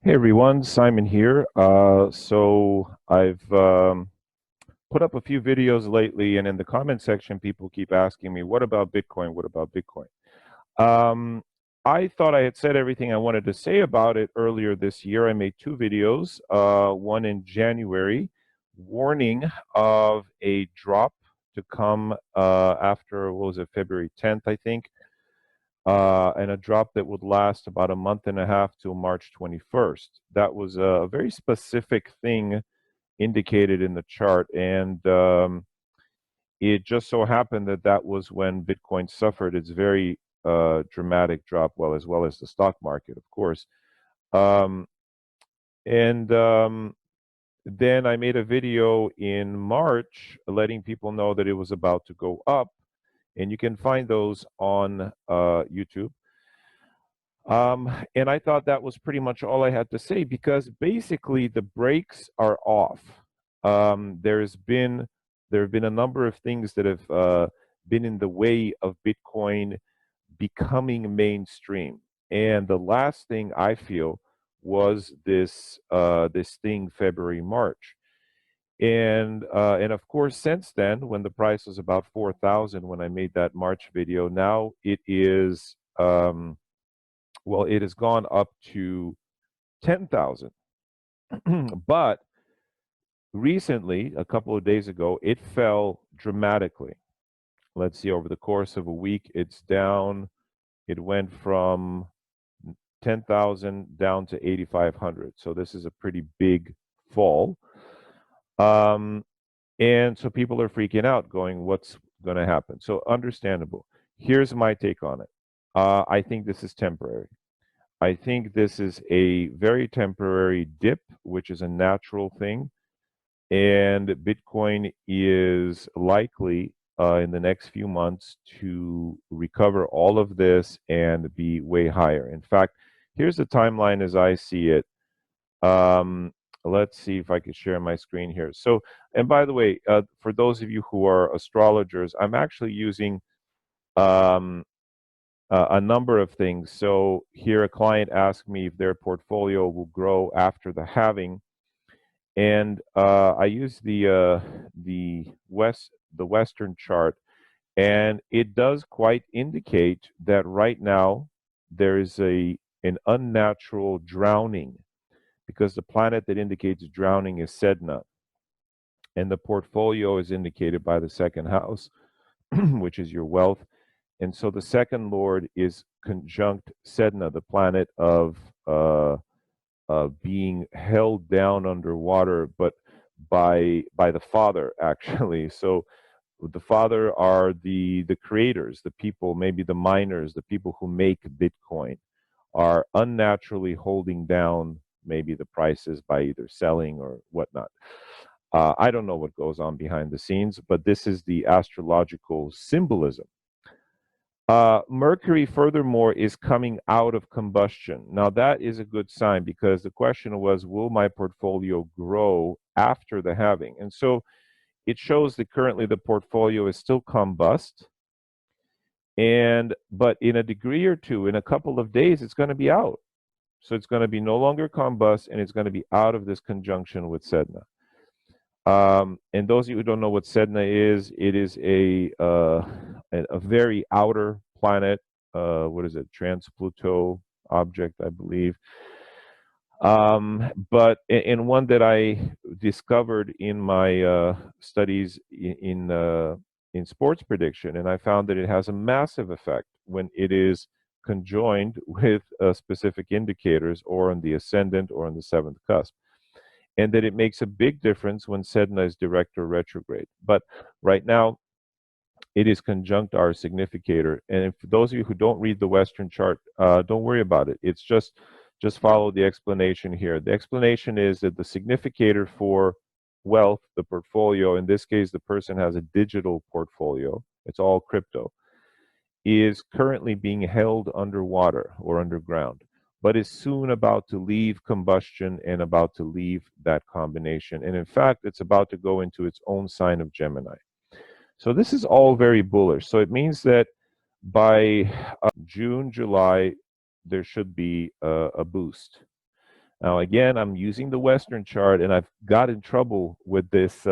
Hey everyone, Simon here. So I've put up a few videos lately, and in the comment section, people keep asking me, "What about Bitcoin? What about Bitcoin?" Um, I thought I had said everything I wanted to say about it earlier this year. I made two videos, one in January, warning of a drop to come after, what was it, February 10th, I think, and a drop that would last about a month and a half till March 21st. That was a very specific thing indicated in the chart, and it just so happened that that was when Bitcoin suffered its very dramatic drop, well as the stock market, of course. Um, and Then I made a video in March letting people know that it was about to go up, and you can find those on YouTube. And I thought that was pretty much all I had to say because basically the brakes are off. There have been a number of things that have been in the way of Bitcoin becoming mainstream. And the last thing I feel was this thing February March. And of course, since then, when the price was about 4,000 when I made that March video, now it is. Well, it has gone up to 10,000. But recently, a couple of days ago, it fell dramatically. Let's see, over the course of a week, it's down. It went from 10,000 down to 8,500. So this is a pretty big fall. Um, and so people are freaking out, going, what's going to happen? So understandable. Here's my take on it. I think this is temporary. I think this is a very temporary dip, which is a natural thing. And Bitcoin is likely in the next few months to recover all of this and be way higher. In fact, here's the timeline as I see it. Um, let's see if I can share my screen here. So, and by the way, for those of you who are astrologers, I'm actually using um, a number of things. So here, a client asked me if their portfolio will grow after the halving, and I use the Western chart, and it does quite indicate that right now there is a an unnatural drowning because the planet that indicates drowning is Sedna, and the portfolio is indicated by the second house, which is your wealth. And so the second lord is conjunct Sedna, the planet of being held down underwater, but by the father actually. So the father are the creators, the people, maybe the miners, the people who make Bitcoin, are unnaturally holding down maybe the prices by either selling or whatnot. I don't know what goes on behind the scenes, but this is the astrological symbolism. Mercury, furthermore, is coming out of combustion. Now, that is a good sign because the question was, will my portfolio grow after the halving? And so it shows that currently the portfolio is still combust. But in a degree or two, in a couple of days, it's going to be out. So it's going to be no longer combust and it's going to be out of this conjunction with Sedna. And those of you who don't know what Sedna is, it is a very outer planet. What is it? Trans-Pluto object, I believe. But in one that I discovered in my studies in sports prediction, and I found that it has a massive effect when it is conjoined with specific indicators, or on the ascendant, or on the seventh cusp, and that it makes a big difference when Sedna is direct or retrograde. But right now, it is conjunct our significator. And for those of you who don't read the Western chart, don't worry about it. It's just follow the explanation here. The explanation is that the significator for wealth, the portfolio, in this case, the person has a digital portfolio, it's all crypto, is currently being held underwater or underground, but is soon about to leave combustion and about to leave that combination. And in fact, it's about to go into its own sign of Gemini. So this is all very bullish. So it means that by June, July, there should be a boost. Now, again, I'm using the Western chart, and I've got in trouble with this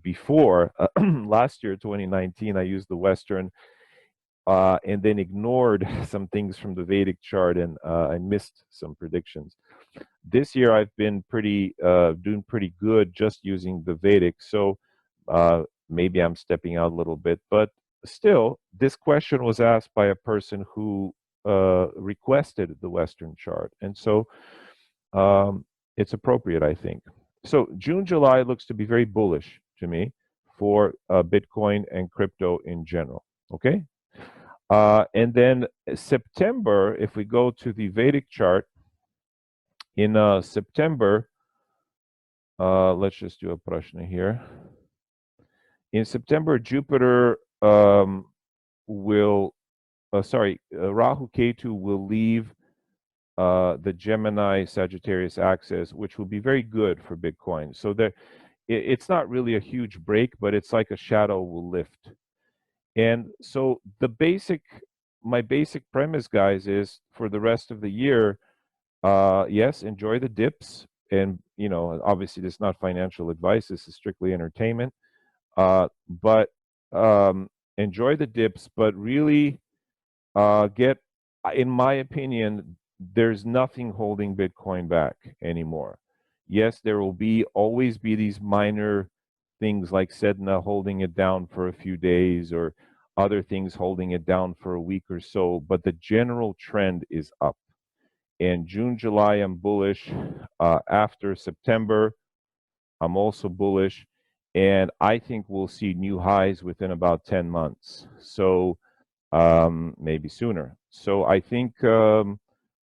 before. Last year, 2019, I used the Western and then ignored some things from the Vedic chart, and I missed some predictions. This year, I've been doing pretty good just using the Vedic. So maybe I'm stepping out a little bit, but still, this question was asked by a person who requested the Western chart, and so um, it's appropriate, I think. So June, July looks to be very bullish to me for Bitcoin and crypto in general. Okay. And then September, if we go to the Vedic chart, in September, let's just do a prashna here. In September, Jupiter Rahu Ketu will leave the Gemini Sagittarius axis, which will be very good for Bitcoin. So it's not really a huge break, but it's like a shadow will lift. And so my basic premise, guys, is for the rest of the year, yes, enjoy the dips. And, obviously this is not financial advice. This is strictly entertainment. But enjoy the dips, but really in my opinion, there's nothing holding Bitcoin back anymore. Yes, there will always be these minor things like Sedna holding it down for a few days or other things holding it down for a week or so, but the general trend is up. In June, July, I'm bullish. After September, I'm also bullish. And I think we'll see new highs within about 10 months. So maybe sooner. So I think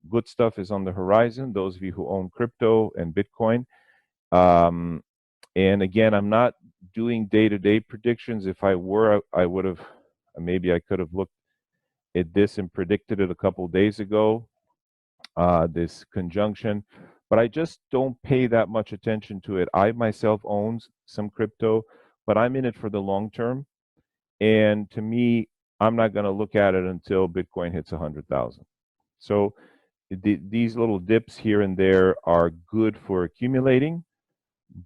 good stuff is on the horizon. Those of you who own crypto and Bitcoin. And again, I'm not doing day-to-day predictions. If I were, I would have, maybe I could have looked at this and predicted it a couple of days ago, this conjunction. But I just don't pay that much attention to it. I myself owns some crypto, but I'm in it for the long term. And to me, I'm not going to look at it until Bitcoin hits 100,000. So these little dips here and there are good for accumulating,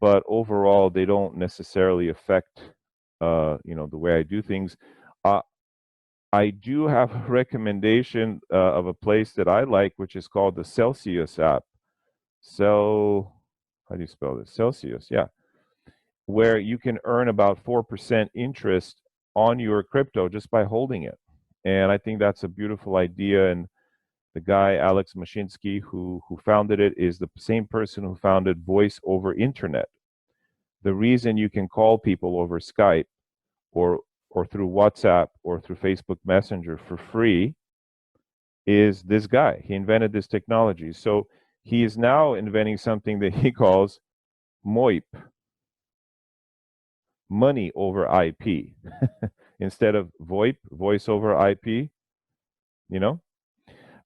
but overall they don't necessarily affect the way I do things. I do have a recommendation of a place that I like, which is called the Celsius app. How do you spell this? Celsius, yeah. Where you can earn about 4% interest on your crypto just by holding it. And I think that's a beautiful idea. And the guy, Alex Mashinsky, who founded it, is the same person who founded Voice over Internet. The reason you can call people over Skype or through WhatsApp or through Facebook Messenger for free is this guy. He invented this technology. So he is now inventing something that he calls MOIP, money over IP, instead of VoIP, voice over IP,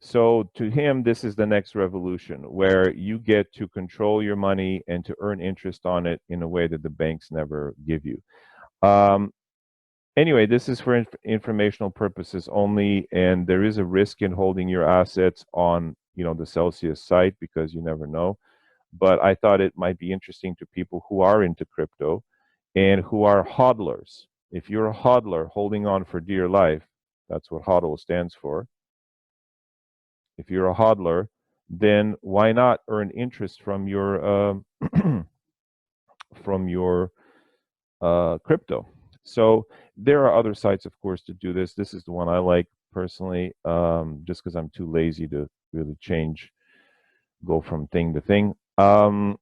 So to him, this is the next revolution where you get to control your money and to earn interest on it in a way that the banks never give you. Anyway, this is for informational purposes only, and there is a risk in holding your assets on, the Celsius site because you never know. But I thought it might be interesting to people who are into crypto and who are hodlers. If you're a hodler holding on for dear life, that's what hodl stands for. If you're a hodler, then why not earn interest from your crypto? So there are other sites, of course, to do this. This is the one I like personally, just because I'm too lazy to really go from thing to thing. And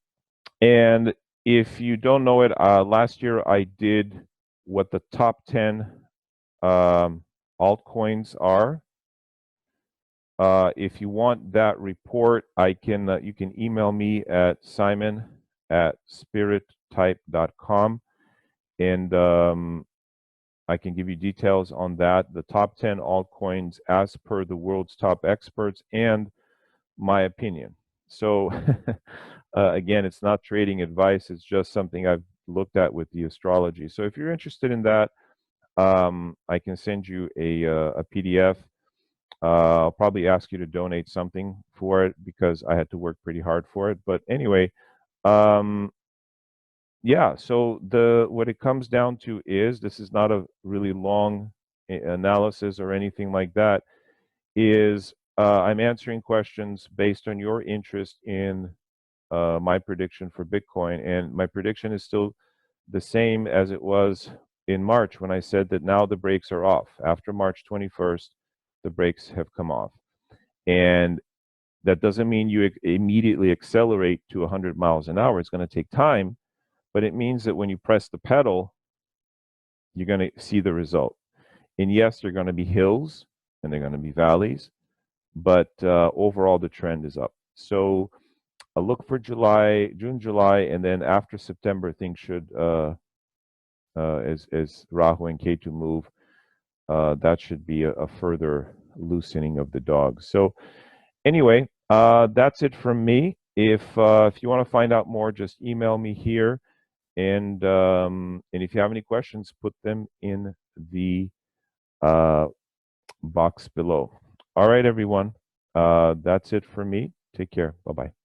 if you don't know it, last year I did what the top 10 altcoins are. If you want that report, you can email me at simon@spirittype.com, and I can give you details on that. The top 10 altcoins as per the world's top experts and my opinion. So again, it's not trading advice. It's just something I've looked at with the astrology. So if you're interested in that, I can send you a PDF I'll probably ask you to donate something for it because I had to work pretty hard for it. But anyway, um, yeah. So the what it comes down to is this is not a really long analysis or anything like that. Is I'm answering questions based on your interest in my prediction for Bitcoin, and my prediction is still the same as it was in March when I said that now the brakes are off. After March 21st, the brakes have come off. And that doesn't mean you immediately accelerate to 100 miles an hour. It's going to take time, but it means that when you press the pedal, you're going to see the result. And yes, there are going to be hills and there are going to be valleys, but overall the trend is up. So look for June, July, and then after September, things should, as Rahu and Ketu move, that should be a further loosening of the dogs. So anyway, that's it from me. If you want to find out more, just email me here, and if you have any questions, put them in the uh, box below. All right, everyone. That's it for me. Take care. Bye bye.